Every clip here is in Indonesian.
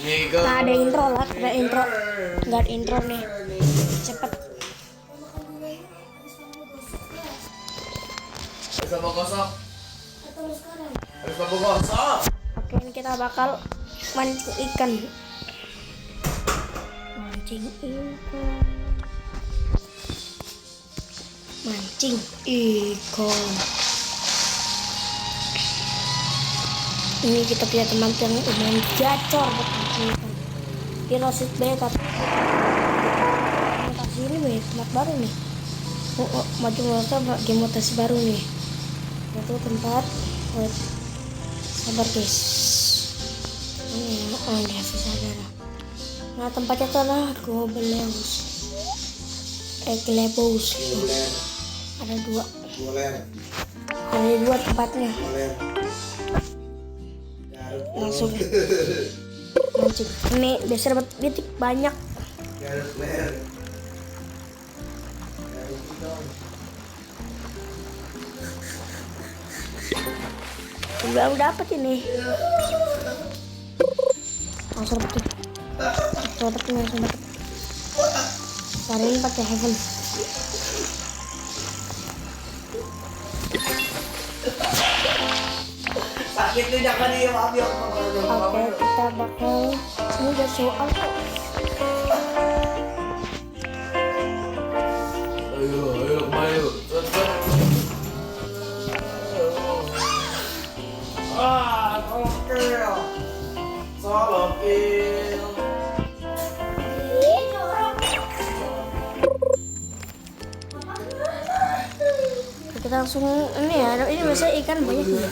Nah, ada intro lah, ada intro. Nggak ada intro nih. Cepet. Oke, ini kita bakal mancing ikan. Mancing ikan. Mancing ikan. Ini kita punya teman yang lumayan gacor buat mancing ikan. Dia rosit beta. Mutasi ini nih, tempat baru nih. Maju game mutasi baru nih. Itu tempat buat sabar guys. Ini dia saudara. Nah, tempatnya itu adalah Gobeleus. Glebus. Ada dua. Ada dua tempatnya. Langsung mancing. Ini biasa dapat bitik banyak. Baru dapat ini. Langsung dapat. Langsung dapat. Hari ini pakai heaven. Sakit lidah kan ya, maaf ya. Oke, kita bakal ini udah soal kok. Ayo, mayo. Gokil. Solo kill. Kita langsung ini ya, ini biasanya ikan banyak nih.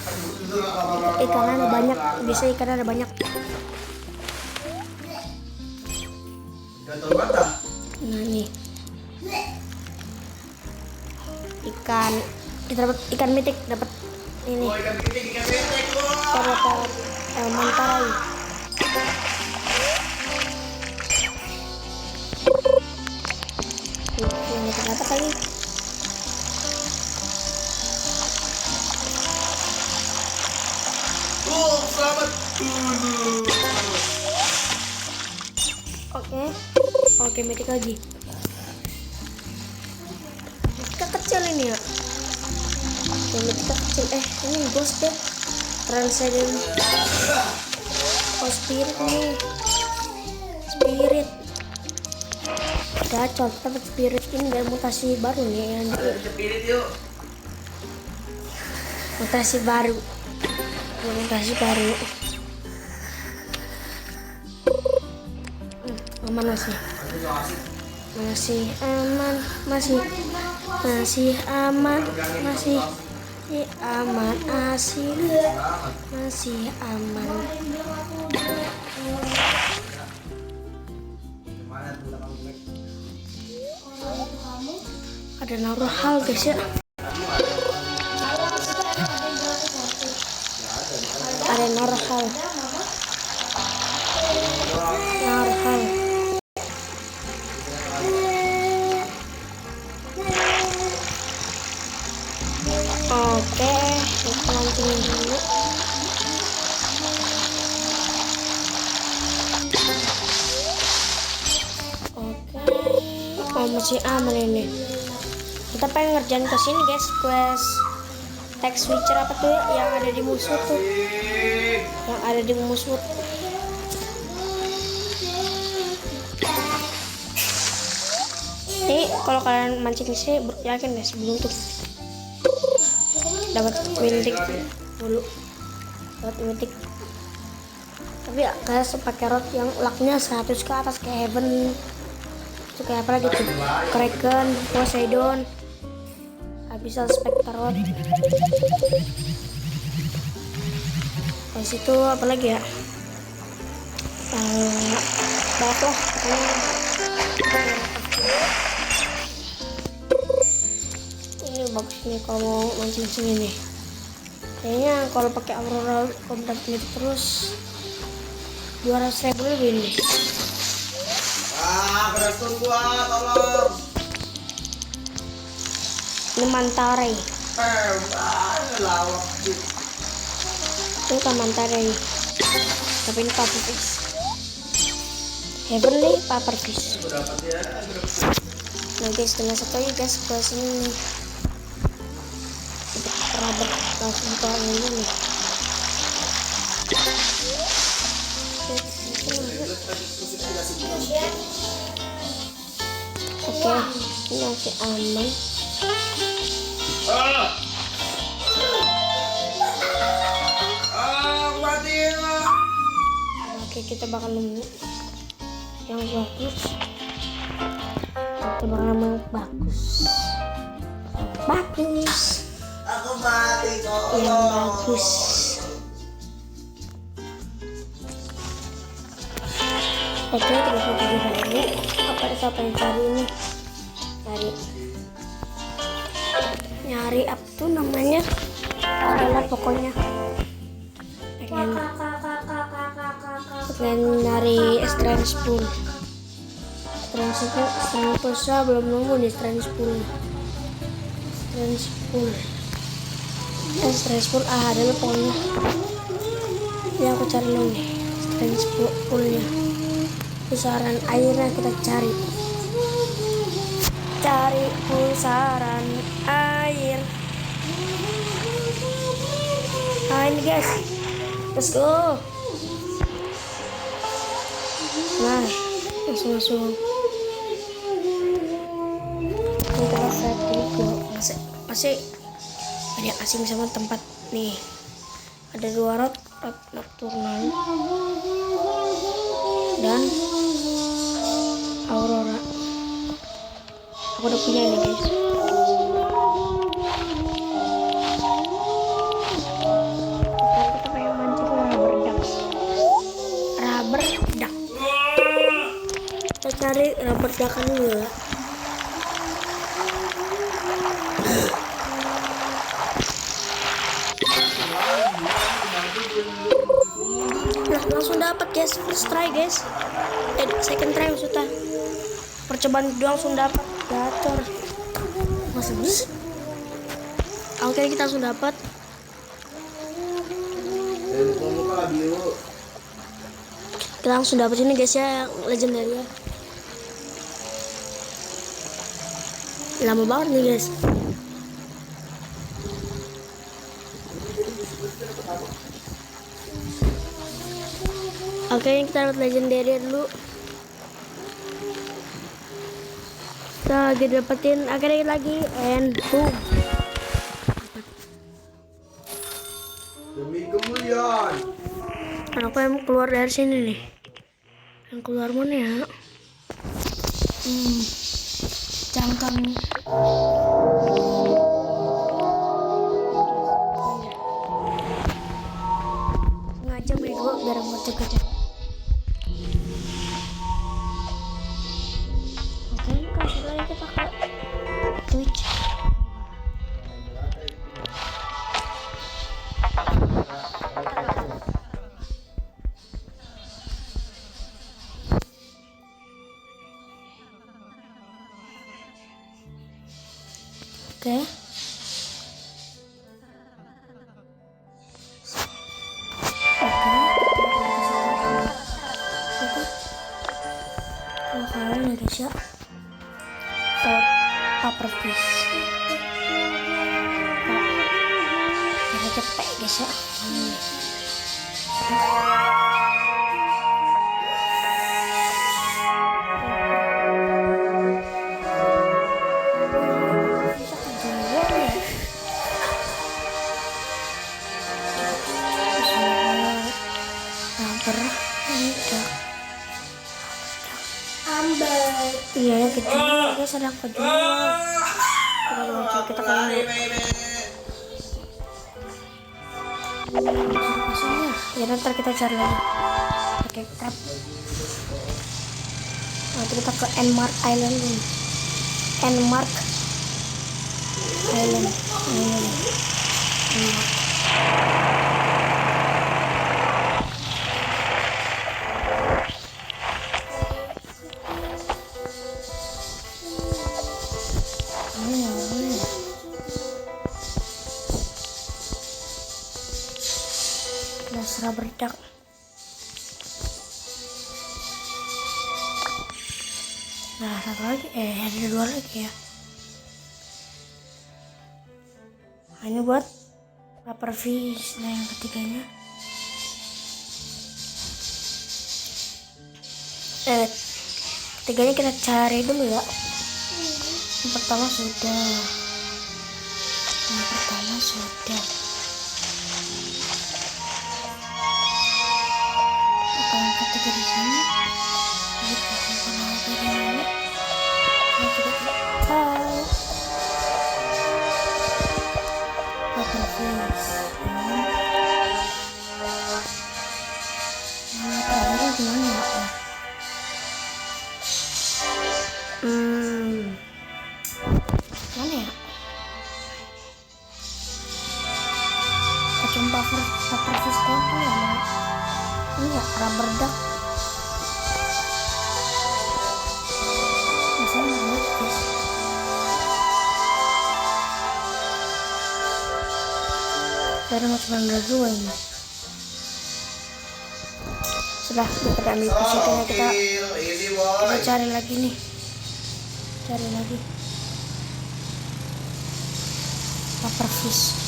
Ikan ada banyak, bisa ikan ada banyak. Gatal mata. Nah nih, ikan kita dapat ikan mitik, dapat ini. Oh, ikan kepiting. Dapat mantai. Yang ternyata kali. Selamat dulu. Oke, mitik lagi. Kita kecil ini ya. Kita kecil. Ini ghost deh. Transcendent. Oh, spirit nih. Spirit. Gacor, dapat spirit ini dari mutasi baru nih yang Spirit yuk. mutasi baru. Mutasi baru. Aman masih. Masih aman, masih aman, masih aman, asik, masih aman. Ada naruh hal guys ya. Ada naruh hal. Oke, kita langsung dulu. Oke, oh masih aman ini. Kita pengen ngerjain ke sini guys, quest text switcher apa tuh yang ada di musuh tuh, yang ada di musuh. Ini kalau kalian mancing di sini yakin guys beruntung. Dapat mitik dulu, dapat mitik. Tapi ya guys pakai rod yang lucknya 100 ke atas kayak heaven. Itu kayak apa lagi tuh? Kraken, Poseidon, Abyssal Spectre rod. Terus itu apa lagi ya? Banyak lah pokoknya. Ini bagus nih kalau mau mancing sini nih. Kayaknya kalau pakai Aurora Compact Mitik terus 200.000 lebih nih. Kerastun gua, tolong. Ini Mantare. Lawak. Itu kan Mantare. Tapi ini papu guys. Heavenly Pufferfish. Berapa ya? Nah guys, tinggal satu aja guys ke sini nih. Rubber langsung ke ini nih. Oke, ini masih aman. Mati ya. Oke, kita bakal nemu yang bagus. Kita bakal nemu yang bagus. Bagus. Aku mati tolong. Yang bagus. Oke, kita pergi dulu. Siapa yang cari ini? Nyari apa tuh namanya? Adalah pokoknya pengen nyari strange pool. Strange pool saya belum nemu nih strange pool. Strange pool adalah pokoknya. Ini aku cari dulu nih strange poolnya. Pusaran airnya kita cari pusaran air. Ini guys, let's go. Nah, langsung kita set dulu. Pasti banyak asing sama tempat nih. Ada 2 rod nocturnal dan aurora. Aku udah punya ini guys. Kita pengen mancing rubber duck. Kita cari rubber duckan dulu ya. Nah, langsung dapat guys, first try guys. Second try maksudnya. Percobaan kedua langsung dapat gacor. Masa bus? Oke, kita langsung dapat. Kita langsung dapat ini guys ya, legendary ya. Lama banget nih guys. Oke, kita dapat legendary dulu. Kita lagi dapetin akhirnya lagi and boom. Demi kemuliaan. Aku yang keluar dari sini nih. Yang keluar mana ya? Cangkang. Sengaja beli 2 biar mau cek-cek. Oke, kasih lagi kita ke Twitch. Oke. Kalau kalian ya guys ya, pufferfish. Kita cepet guys ya. Iya yang kecil guys, ada kejual. Kita kayak ya ntar kita cari lagi pakai crab. Nanti kita ke Enmark Island dulu. Enmark Island. Rubber duck. Nah, satu lagi, ada dua lagi ya. Nah, ini buat paper fish. Nah, yang ketiganya ketiganya kita cari dulu ya. Yang pertama sudah. Apa yang ketiga di sini? Ini pohon apa di mana? Saya juga tidak tahu. Paper fish. Terakhirnya gimana ya? Mana ya? Kacung paper fish apa ya? Ini ya rubber duck. Misalnya rubber fish. Saya cuma ada dua ini. Sudah kita ambil positifnya, kita cari lagi nih. Cari lagi paper fish.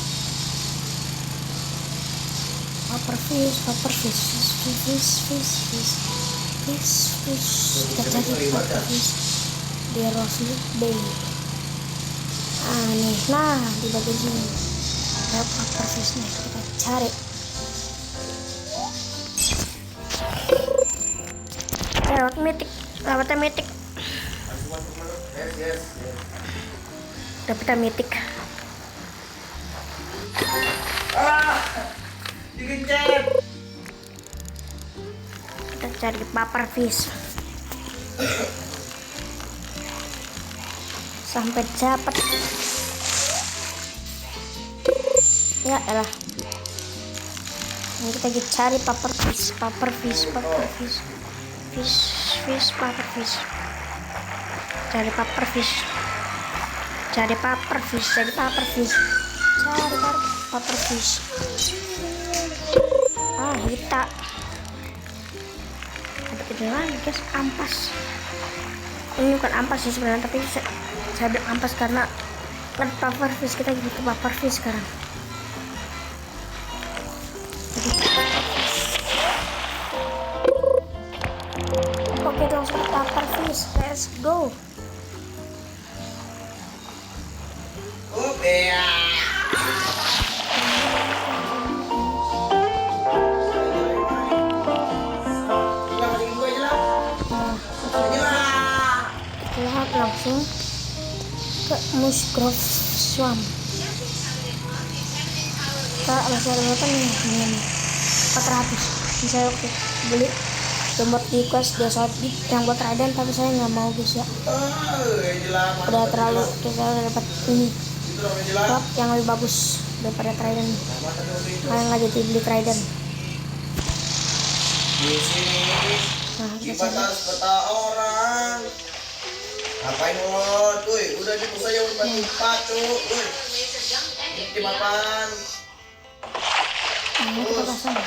Kita cari paper fish di Rosewood Bay. Nih, nah di bagian sini ada paper fish nih, kita cari. Dapatnya mitik. Dapatnya mitik. Dikencet. Kita cari paper fish sampai dapat. Ya elah. Ini kita lagi cari paper fish. Cari paper fish. Kita ada kejalan guys, ampas. Ini bukan ampas sih sebenarnya, tapi saya bilang ampas karena kan paper fish, kita gitu paper fish sekarang. Oke, langsung ke paper fish, let's go. Langsung ke Musgrove Swamp. Kita masih ada berapa nih? 400. Saya waktu beli gambar di quest dia sodik yang buat Raiden, tapi saya nggak mau guys ya. Udah terlalu, kita udah dapat ini klub yang lebih bagus daripada Trident. Kalian nggak jadi beli Trident. Di sini dibatas peta orang. Ngapain lo? Tuh, udah di saya udah pacu. Tuh. Ini makan. Ini kita pasang.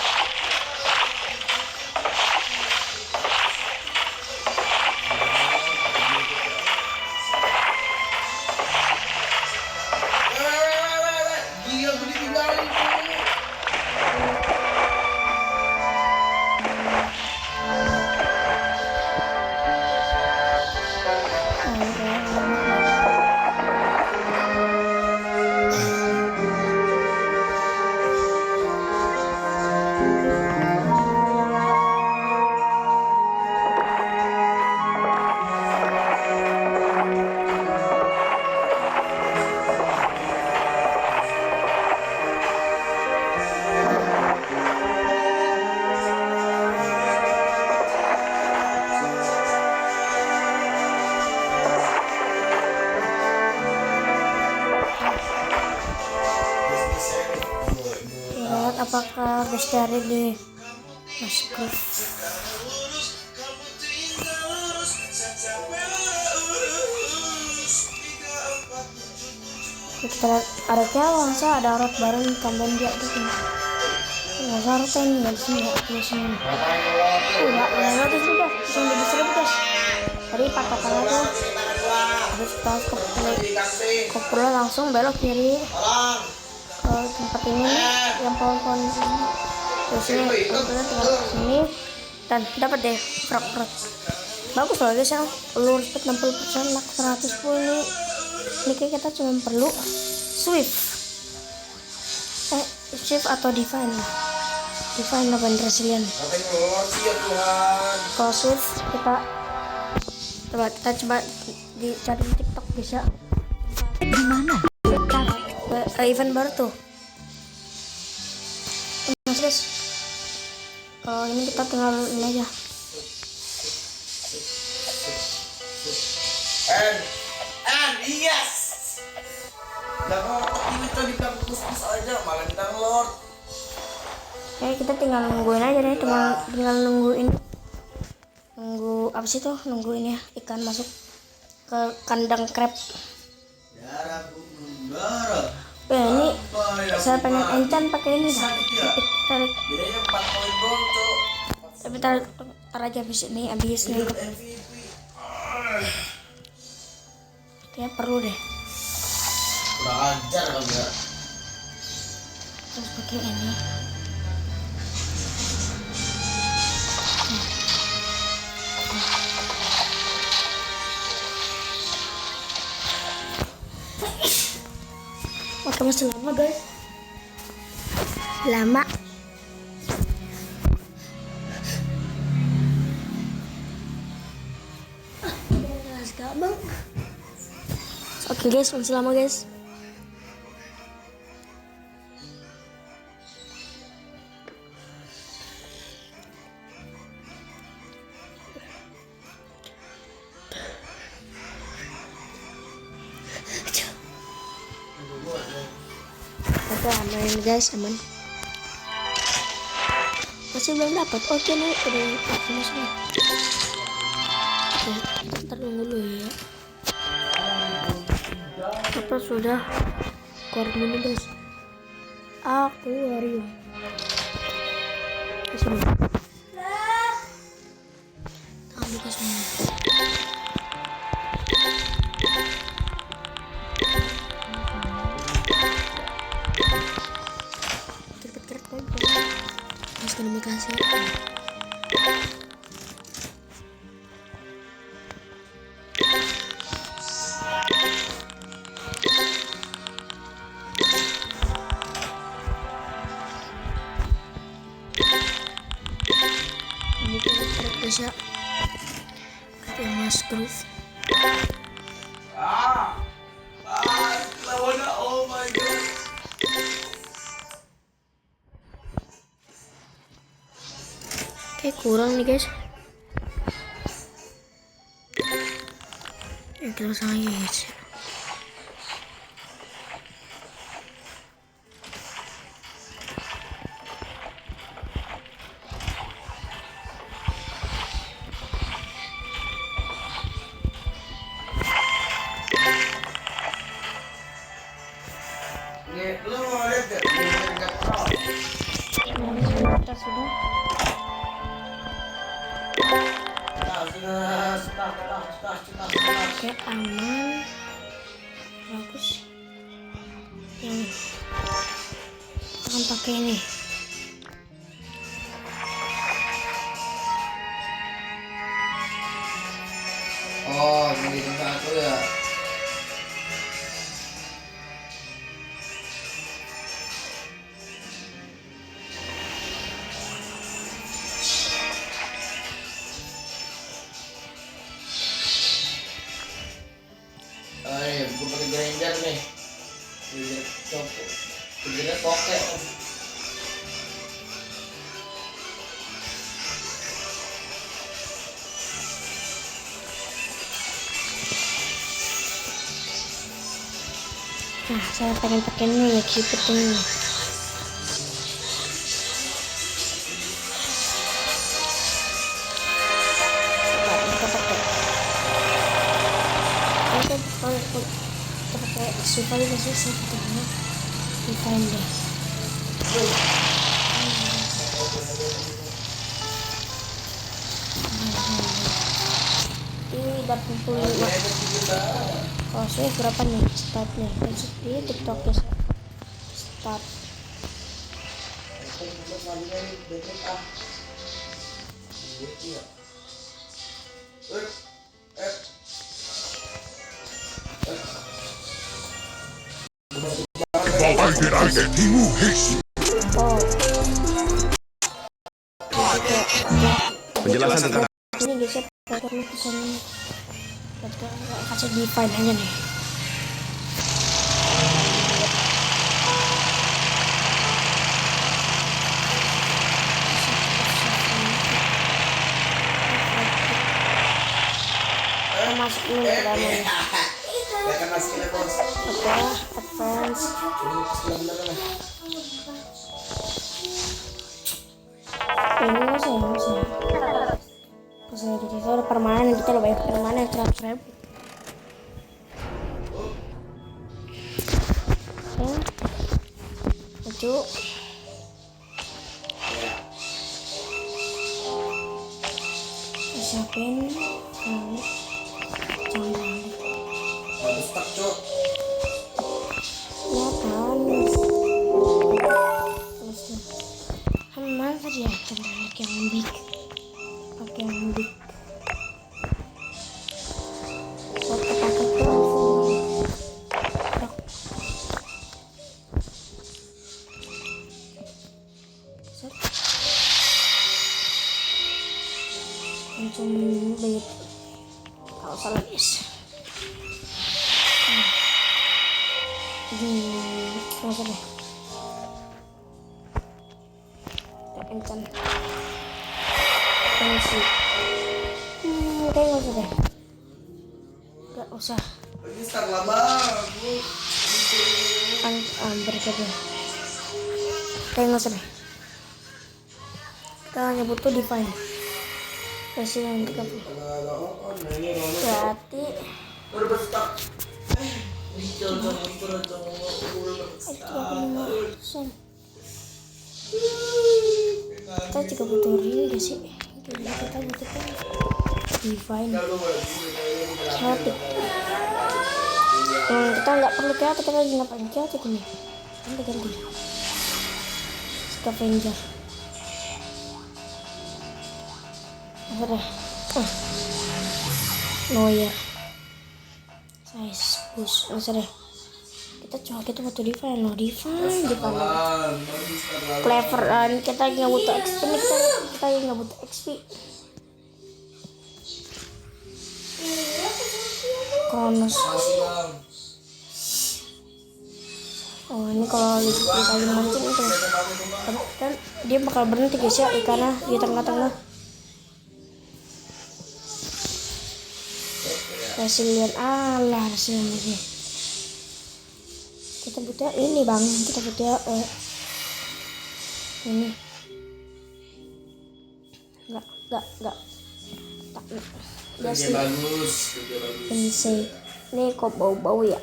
Dia beli tinggalin tuh. Apakah bestari di Musgrove? Kita lihat ada kewan, ada rot bareng tambahan dia tuh. Nggak sarot ini nggak di sini, nggak di sini. Udah, sudah, sudah bisa guys. Tadi patokannya tuh harus kita ke pulau langsung belok kiri ke tempat ini nih, yang pohon-pohon di sini. Terus ini kita tinggal ke sini dan dapat deh frog road. Bagus loh guys, yang lurus 60%, mak 110 ini kayak kita cuma perlu swift atau divine apa resilient. Kalau swift kita coba dicari di TikTok bisa Di mana? event baru tuh. Mas guys, kalau ini kita tinggal ini aja. And yes. Gak mau ini tuh dibilang kus-kus aja, malah kita ngelor. Kita tinggal nungguin aja deh, tinggal nunggu apa sih tuh, nungguin ya ikan masuk ke kandang crab. Ini saya pengen enchant pakai ini dah. Tarik. Bedanya 4 poin doang tuh. Tapi tar aja habis nih ya perlu deh. Kurang ajar kamu ya. Terus pakai ini. Waktu masih lama guys. Lama. Bang. Oke guys, masih lama guys. Oke, aman guys, aman. Masih belum dapat. Oke nih, udah masuk. Oke, ntar tunggu dulu ya. Apa sudah keluar dulu guys? Aku Wario. Kasih dulu. Tahu buka semua. Keret-keret kok. Harus komunikasi. Ini keret bisa kayak Mas Groove. Lawannya oh my god. Kayak kurang nih guys. Kita pasang lagi guys. Lu mau lihat gak? Kita sudah. Oke, aman, bagus. Yang akan pakai ini. Oh, jadi satu ya. Gue pakai grinder nih. Grinder copot. Grinder poket. Nah, saya pengen pakai ini ya, Cupid ini. Kita pakai. Kita pakai super juga sih, saya pakai divine deh. udah 65. Oh saya berapa nih start nih? Masuk di TikTok ya. Start. Oh. Penjelasan tentang Ini guys ya, patternnya pesannya. Kasih define aja nih. Masuk dulu ke dalam nih. Tekan masuknya bos. Oke, advance. Ini nggak usah. Pas kita udah permanen, kita udah banyak permanen 100.000. Oke, maju. Siapin, jangan balik. Bagus tak cok. Ya kan, terus kan mana tadi ya balik yang big, pakai yang big. Buat pakai tuh langsung. Set. Langsung bait. Kalau salah guys. Nggak usah deh. Encan. Pensi. Kayak nggak usah deh. Nggak usah. Ini start lama. Berapa deh. Kayak nggak usah deh. Kita hanya butuh define. Presiden 30. Berarti. Udah bestak. Kita juga butuh ini gak sih? Kita butuh kan divine chaotic. Kita nggak perlu chaotic, kita lagi ngapain chaotic ini? Ganti scavenger. Apa deh? Noyer size push, nggak usah deh. Kita butuh define loh, define clever. Kita lagi nggak butuh XP nih, kita lagi nggak butuh XP. Kronos. Oh ini kalau kita lagi mancing itu dan dia bakal berhenti guys ya ikannya di tengah-tengah. Resilient resilient lagi. Kita butuh ini bang, kita butuh ini. Enggak. Bagus. Ini kok bau-bau ya.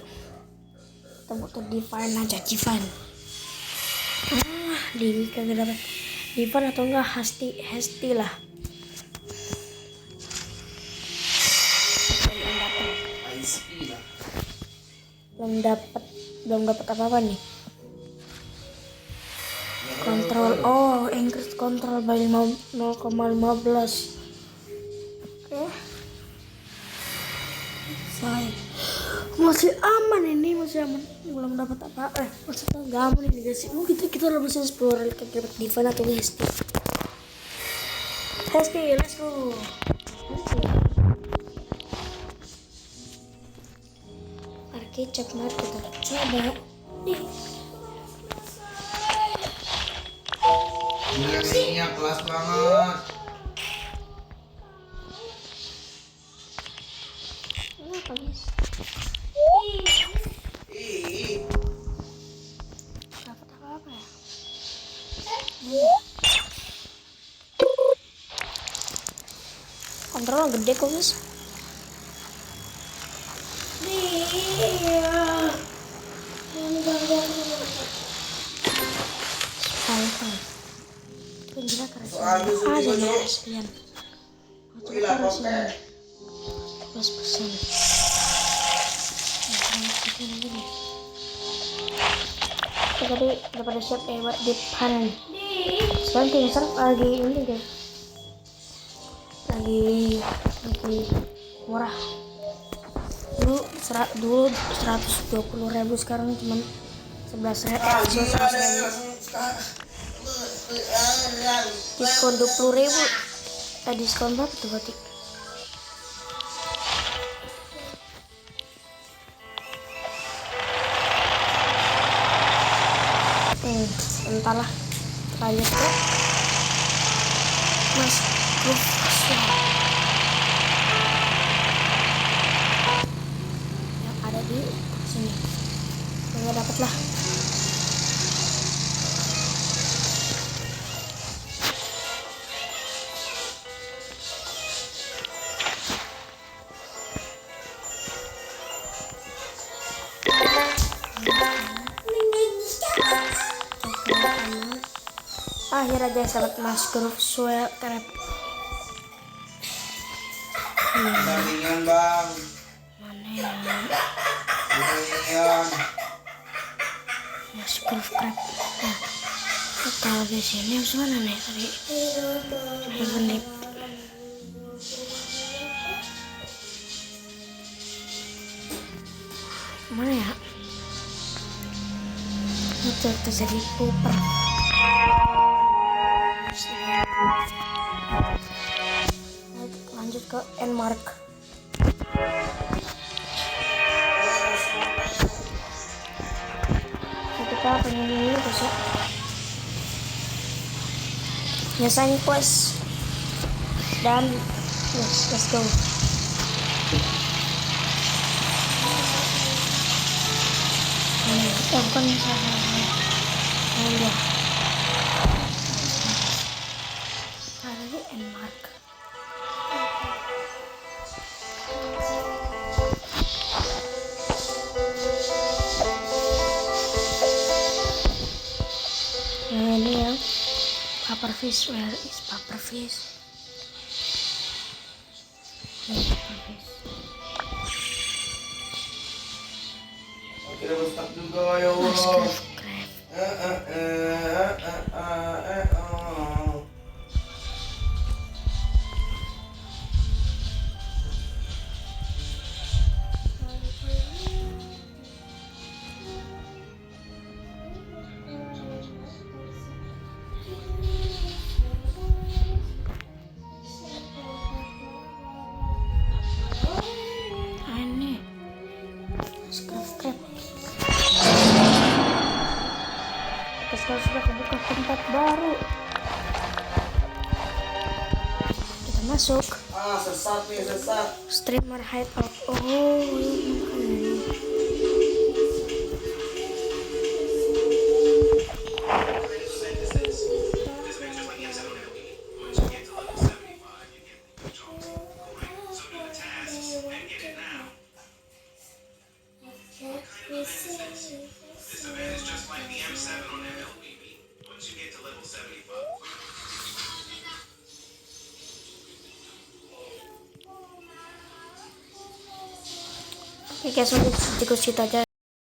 Kita butuh define aja, define. Dewi kagak dapat define atau enggak hasti lah. Belum dapat apa-apa nih. Kontrol, increase control by 0,15. Oke. Saya masih aman ini, belum dapat apa. Maksudnya nggak aman ini guys. Kita udah bisa explore kayak define atau hesti. Let's go. Kecap mari kita coba nih. Ini ya kelas banget. Kenapa guys? Dapat apa ya? Kontrol gede kok guys. Penjela keras. Jadi resilient. Resilient. 11%. Oke, tadi udah pada siap buat dipanen. Sekarang King lagi ini guys, lagi murah. Dulu 120.000, sekarang cuma 11.000. Diskon 20.000. Diskon berapa tuh berarti? Entahlah. Lanjut ke Mas Groove yang ada di sini. Nggak dapet lah. Akhirnya guys dapat Mas Groove Swell Crab. Tandingan bang. Mana ya? Tandingan. Mas Groove Crab. Nah, kalau di sini harus mana nih tadi? Heaven Lip. Mana ya? Itu terjadi pooper. Lanjut ke Enmark. Kita pengen ini terus ya. Nyesain quest dan yes, let's go. Bukan udah ada di Enmark. Nah, ini yang pufferfish. Where is pufferfish? Pufferfish. Kita bestak juga ya Mas Allah. Groove Crab. Ini Mas Groove Crab. Sekarang sudah kebuka tempat baru. Kita masuk. Sesat nih, sesat. Streamer hideout. Oh, ini. Oke guys, untuk cukup situ aja